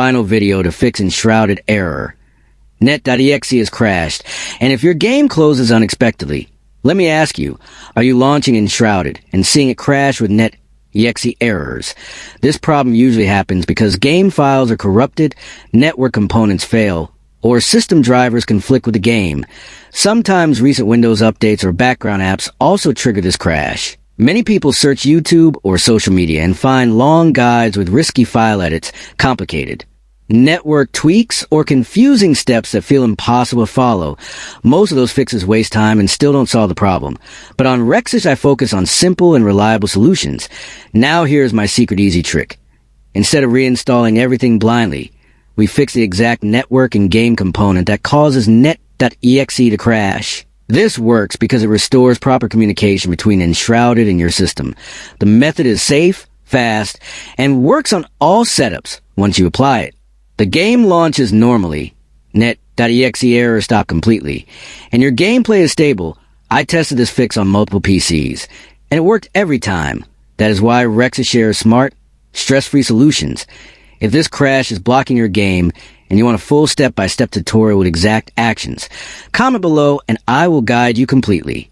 Final video to fix Enshrouded error. Net.exe has crashed, and if your game closes unexpectedly, let me ask you, are you launching Enshrouded and seeing it crash with net.exe errors? This problem usually happens because game files are corrupted, network components fail, or system drivers conflict with the game. Sometimes recent Windows updates or background apps also trigger this crash. Many people search YouTube or social media and find long guides with risky file edits complicated. Network tweaks, or confusing steps that feel impossible to follow. Most of those fixes waste time and still don't solve the problem. But on Rexis, I focus on simple and reliable solutions. Now here's my secret easy trick. Instead of reinstalling everything blindly, we fix the exact network and game component that causes net.exe to crash. This works because it restores proper communication between Enshrouded and your system. The method is safe, fast, and works on all setups once you apply it. The game launches normally, net.exe errors stop completely, and your gameplay is stable. I tested this fix on multiple PCs, and it worked every time. That is why Rexis shares smart, stress-free solutions. If this crash is blocking your game, and you want a full step-by-step tutorial with exact actions, comment below and I will guide you completely.